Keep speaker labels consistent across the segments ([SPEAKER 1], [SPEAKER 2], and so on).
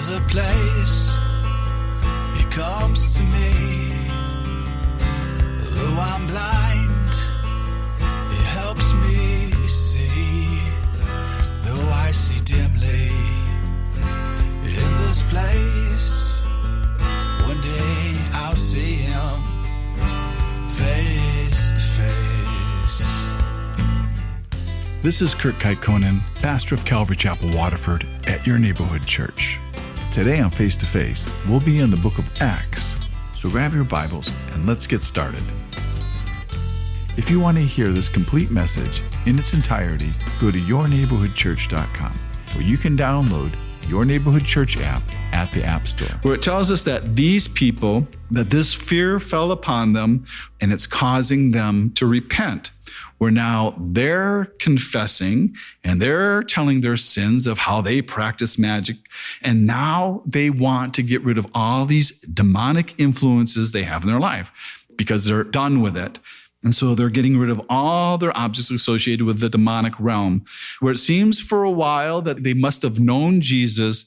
[SPEAKER 1] There's a place He comes to me. Though I'm blind, He helps me see. Though I see dimly in this place, one day I'll see Him face to face.
[SPEAKER 2] This is Kurt Kaikkonen, pastor of Calvary Chapel, Waterford, at your neighborhood church. Today on Face to Face, we'll be in the book of Acts. So grab your Bibles and let's get started. If you want to hear this complete message in its entirety, go to yourneighborhoodchurch.com, where you can download Your Neighborhood Church app at the App Store, where it tells us that these people, that this fear fell upon them and it's causing them to repent. Where now they're confessing and they're telling their sins of how they practice magic. And now they want to get rid of all these demonic influences they have in their life because they're done with it. And so they're getting rid of all their objects associated with the demonic realm, where it seems for a while that they must have known Jesus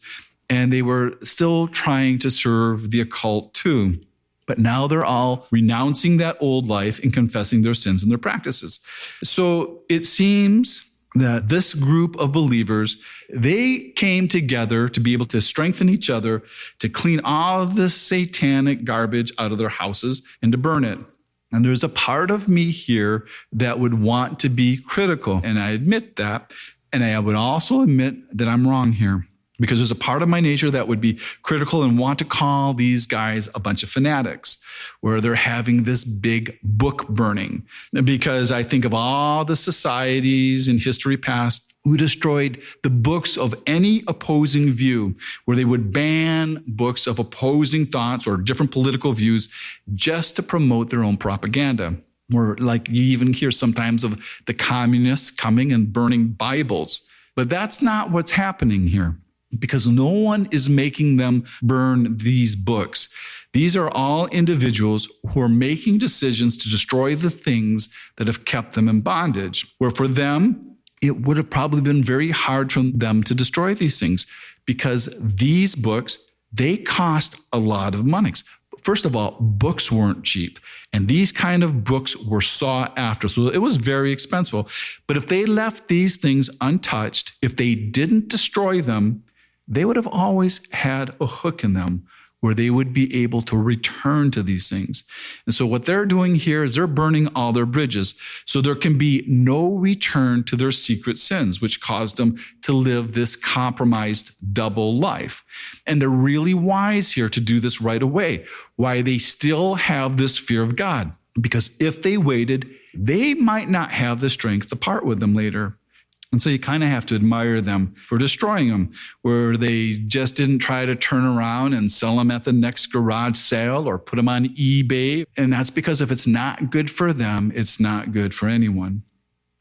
[SPEAKER 2] and they were still trying to serve the occult too. But now they're all renouncing that old life and confessing their sins and their practices. So it seems that this group of believers, they came together to be able to strengthen each other, to clean all of this satanic garbage out of their houses and to burn it. And there's a part of me here that would want to be critical. And I admit that. And I would also admit that I'm wrong here, because there's a part of my nature that would be critical and want to call these guys a bunch of fanatics, where they're having this big book burning. Because I think of all the societies in history past who destroyed the books of any opposing view, where they would ban books of opposing thoughts or different political views just to promote their own propaganda. Or like you even hear sometimes of the communists coming and burning Bibles. But that's not what's happening here, because no one is making them burn these books. These are all individuals who are making decisions to destroy the things that have kept them in bondage, where for them, it would have probably been very hard for them to destroy these things, because these books, they cost a lot of money. First of all, books weren't cheap, and these kind of books were sought after, so it was very expensive. But if they left these things untouched, if they didn't destroy them, they would have always had a hook in them where they would be able to return to these things. And so what they're doing here is they're burning all their bridges. So there can be no return to their secret sins, which caused them to live this compromised double life. And they're really wise here to do this right away. Why they still have this fear of God. Because if they waited, they might not have the strength to part with them later. And so you kind of have to admire them for destroying them, where they just didn't try to turn around and sell them at the next garage sale or put them on eBay. And that's because if it's not good for them, it's not good for anyone.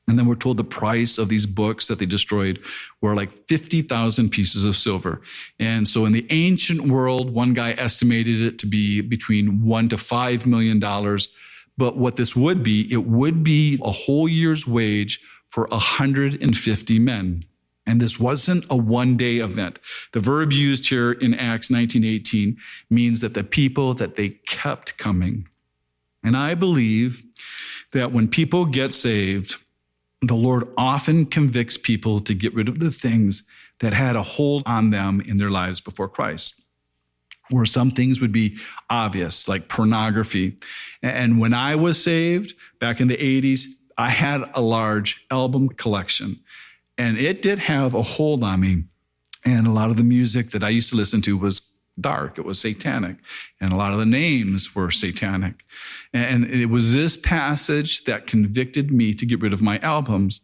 [SPEAKER 2] And then we're told the price of these books that they destroyed were like 50,000 pieces of silver. And so in the ancient world, one guy estimated it to be between $1 to $5 million. But what this would be, it would be a whole year's wage for 150 men. And this wasn't a one-day event. The verb used here in Acts 19:18 means that the people, that they kept coming. And I believe that when people get saved, the Lord often convicts people to get rid of the things that had a hold on them in their lives before Christ. Where some things would be obvious, like pornography. And when I was saved back in the 80s, I had a large album collection, and it did have a hold on me. And a lot of the music that I used to listen to was dark. It was satanic. And a lot of the names were satanic. And it was this passage that convicted me to get rid of my albums.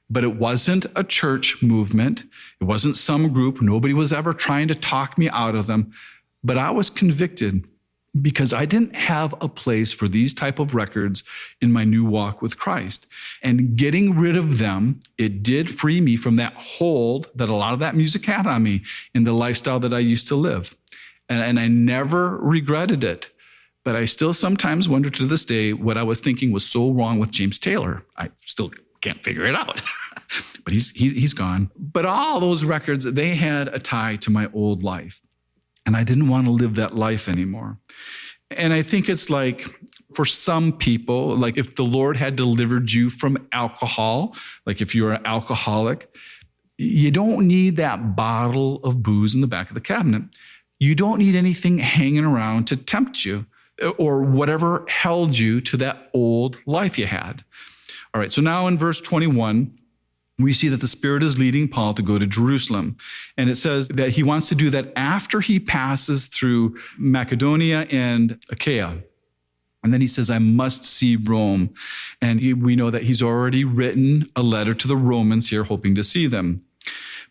[SPEAKER 2] But it wasn't a church movement. It wasn't some group. Nobody was ever trying to talk me out of them. But I was convicted because I didn't have a place for these type of records in my new walk with Christ. And getting rid of them, it did free me from that hold that a lot of that music had on me in the lifestyle that I used to live. And I never regretted it. But I still sometimes wonder to this day what I was thinking was so wrong with James Taylor. I still can't figure it out. But he's gone. But all those records, they had a tie to my old life. and I didn't want to live that life anymore. And I think it's like, for some people, like if the Lord had delivered you from alcohol, like if you're an alcoholic, you don't need that bottle of booze in the back of the cabinet. You don't need anything hanging around to tempt you or whatever held you to that old life you had. All right, so now in verse 21, we see that the Spirit is leading Paul to go to Jerusalem. And it says that he wants to do that after he passes through Macedonia and Achaia. And then he says, I must see Rome. And we know that he's already written a letter to the Romans here, hoping to see them.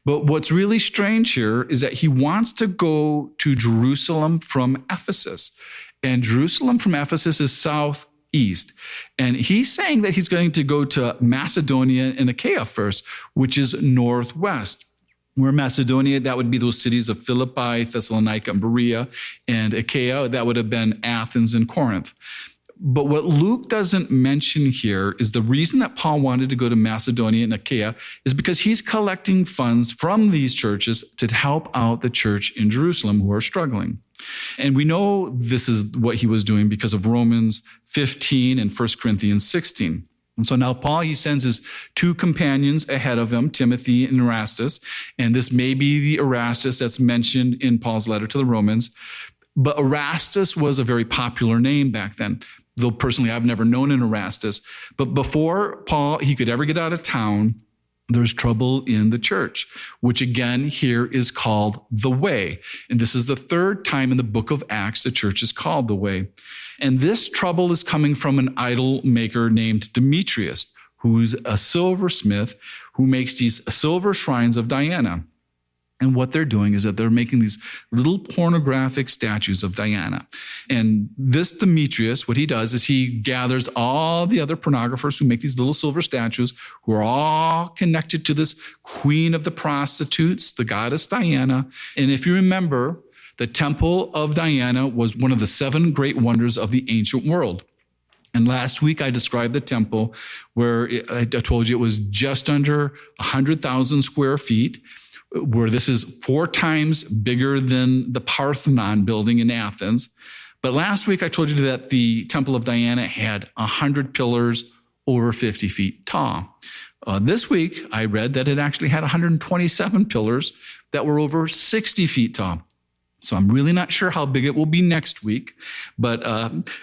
[SPEAKER 2] But what's really strange here is that he wants to go to Jerusalem from Ephesus. And Jerusalem from Ephesus is southeast. And he's saying that he's going to go to Macedonia and Achaia first, which is northwest. Where Macedonia, that would be those cities of Philippi, Thessalonica, and Berea, and Achaia, that would have been Athens and Corinth. But what Luke doesn't mention here is the reason that Paul wanted to go to Macedonia and Achaia is because he's collecting funds from these churches to help out the church in Jerusalem who are struggling. And we know this is what he was doing because of Romans 15 and 1 Corinthians 16. And so now Paul, he sends his two companions ahead of him, Timothy and Erastus. And this may be the Erastus that's mentioned in Paul's letter to the Romans. But Erastus was a very popular name back then. Though personally, I've never known an Erastus. But before Paul, he could ever get out of town, there's trouble in the church, which again here is called the Way. And this is the third time in the book of Acts the church is called the Way. And this trouble is coming from an idol maker named Demetrius, who's a silversmith who makes these silver shrines of Diana. And what they're doing is that they're making these little pornographic statues of Diana. And this Demetrius, what he does is he gathers all the other pornographers who make these little silver statues, who are all connected to this queen of the prostitutes, the goddess Diana. And if you remember, the temple of Diana was one of the 7 great wonders of the ancient world. And last week I described the temple where I told you it was just under 100,000 square feet, where this is 4 times bigger than the Parthenon building in Athens. But last week I told you that the Temple of Diana had 100 pillars over 50 feet tall. This week I read that it actually had 127 pillars that were over 60 feet tall. So I'm really not sure how big it will be next week, but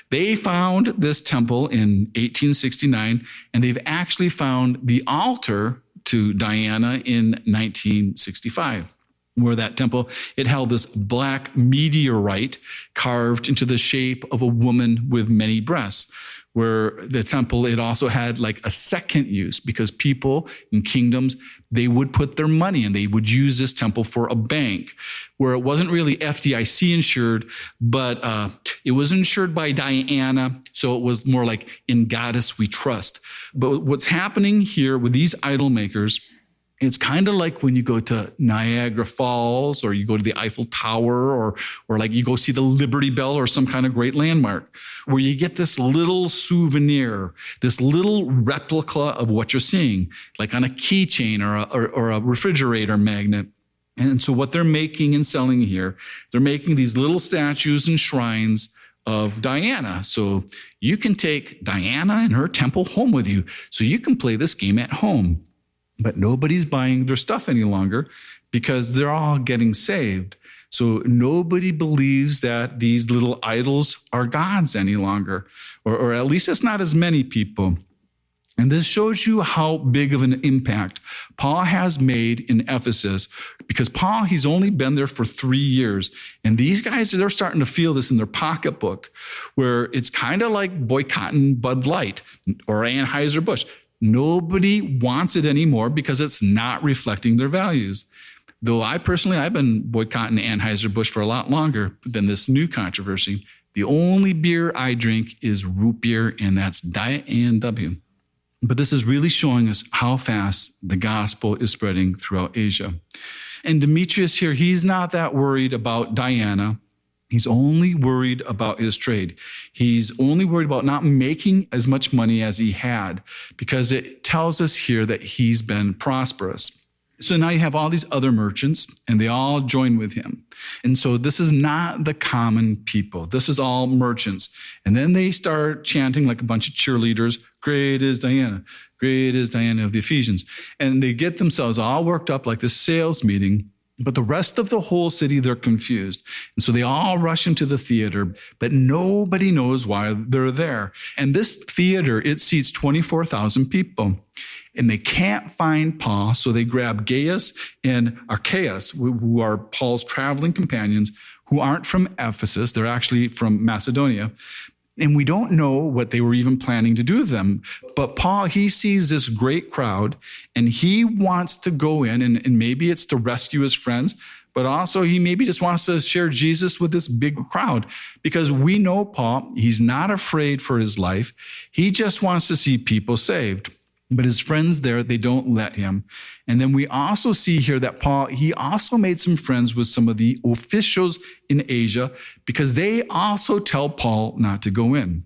[SPEAKER 2] they found this temple in 1869, and they've actually found the altar to Diana in 1965, where that temple, it held this black meteorite carved into the shape of a woman with many breasts, where the temple, it also had like a second use because people in kingdoms, they would put their money and they would use this temple for a bank, where it wasn't really FDIC insured, but it was insured by Diana. So it was more like in Goddess we trust. But what's happening here with these idol makers, it's kind of like when you go to Niagara Falls or you go to the Eiffel Tower or like you go see the Liberty Bell or some kind of great landmark where you get this little souvenir, this little replica of what you're seeing, like on a keychain or a refrigerator magnet. And so what they're making and selling here, they're making these little statues and shrines of Diana. So you can take Diana and her temple home with you so you can play this game at home. But nobody's buying their stuff any longer because they're all getting saved. So nobody believes that these little idols are gods any longer, or at least it's not as many people. And this shows you how big of an impact Paul has made in Ephesus, because Paul, he's only been there for 3 years. And these guys, they're starting to feel this in their pocketbook, where it's kind of like boycotting Bud Light or Anheuser-Busch. Nobody wants it anymore because it's not reflecting their values. Though I've been boycotting Anheuser-Busch for a lot longer than this new controversy. The only beer I drink is root beer, and that's Diet A&W. But this is really showing us how fast the gospel is spreading throughout Asia. And Demetrius here, he's not that worried about Diana. He's only worried about his trade. He's only worried about not making as much money as he had, because it tells us here that he's been prosperous. So now you have all these other merchants, and they all join with him. And so this is not the common people. This is all merchants. And then they start chanting like a bunch of cheerleaders, "Great is Diana, great is Diana of the Ephesians." And they get themselves all worked up like this sales meeting. But the rest of the whole city, they're confused. And so they all rush into the theater, but nobody knows why they're there. And this theater, it seats 24,000 people. And they can't find Paul, so they grab Gaius and Archias, who are Paul's traveling companions, who aren't from Ephesus. They're actually from Macedonia. And we don't know what they were even planning to do to them. But Paul, he sees this great crowd, and he wants to go in, and maybe it's to rescue his friends, but also he maybe just wants to share Jesus with this big crowd. Because we know Paul, he's not afraid for his life. He just wants to see people saved. But his friends there, they don't let him. And then we also see here that Paul, he also made some friends with some of the officials in Asia because they also tell Paul not to go in.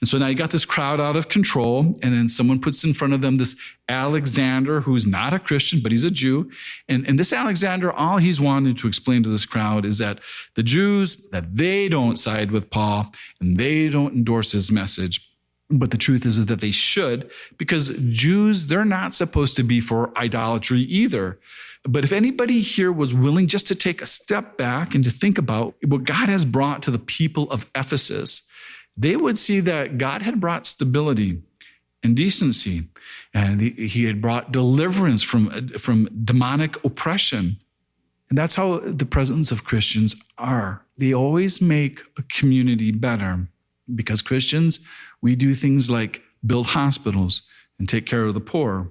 [SPEAKER 2] And so now you got this crowd out of control, and then someone puts in front of them this Alexander, who's not a Christian, but he's a Jew. And this Alexander, all he's wanted to explain to this crowd is that the Jews, that they don't side with Paul, and they don't endorse his message. But the truth is that they should, because Jews, they're not supposed to be for idolatry either. But if anybody here was willing just to take a step back and to think about what God has brought to the people of Ephesus, they would see that God had brought stability and decency, and he had brought deliverance from demonic oppression. And that's how the presence of Christians are. They always make a community better. Because Christians, we do things like build hospitals and take care of the poor.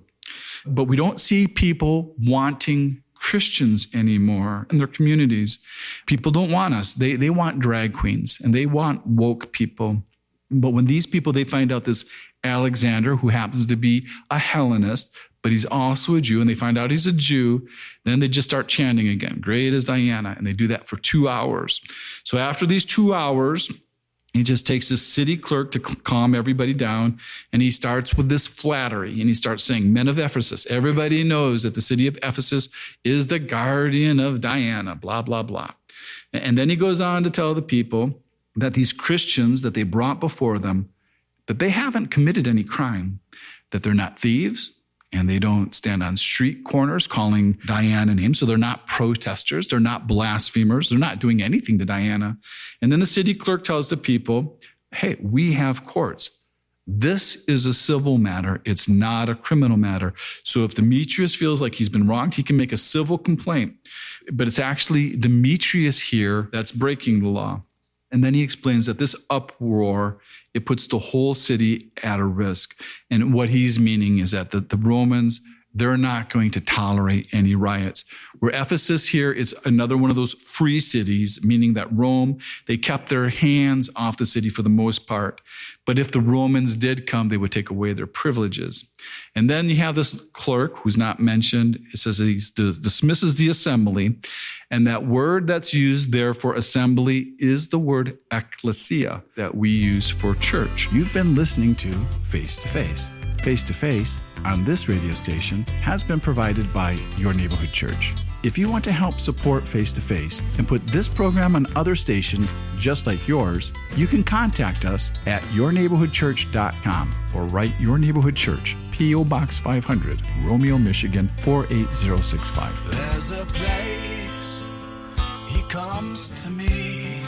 [SPEAKER 2] But we don't see people wanting Christians anymore in their communities. People don't want us. They want drag queens, and they want woke people. But when these people, they find out this Alexander, who happens to be a Hellenist, but he's also a Jew, and they find out he's a Jew, then they just start chanting again, "Great is Diana," and they do that for 2 hours. So after these 2 hours, he just takes his city clerk to calm everybody down, and he starts with this flattery, and he starts saying, "Men of Ephesus, everybody knows that the city of Ephesus is the guardian of Diana, blah, blah, blah." And then he goes on to tell the people that these Christians that they brought before them, that they haven't committed any crime, that they're not thieves, and they don't stand on street corners calling Diana names. So they're not protesters. They're not blasphemers. They're not doing anything to Diana. And then the city clerk tells the people, "Hey, we have courts. This is a civil matter. It's not a criminal matter. So if Demetrius feels like he's been wronged, he can make a civil complaint. But it's actually Demetrius here that's breaking the law." And then he explains that this uproar, it puts the whole city at a risk. And what he's meaning is that the Romans, they're not going to tolerate any riots. Where Ephesus here, it's another one of those free cities, meaning that Rome, they kept their hands off the city for the most part. But if the Romans did come, they would take away their privileges. And then you have this clerk who's not mentioned. It says that he dismisses the assembly. And that word that's used there for assembly is the word ecclesia that we use for church.
[SPEAKER 3] You've been listening to Face to Face. Face to Face on this radio station has been provided by Your Neighborhood Church. If you want to help support Face to Face and put this program on other stations just like yours, you can contact us at yourneighborhoodchurch.com or write Your Neighborhood Church, P.O. Box 500, Romeo, Michigan 48065.
[SPEAKER 1] There's a place he comes to me.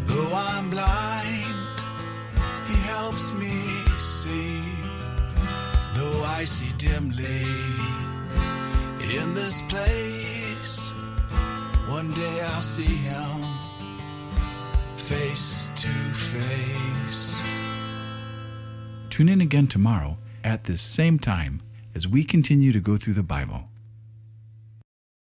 [SPEAKER 1] Though I'm blind, he helps me see. Though I see dimly in this place, one day I'll see him face to face.
[SPEAKER 3] Tune in again tomorrow at this same time as we continue to go through the Bible.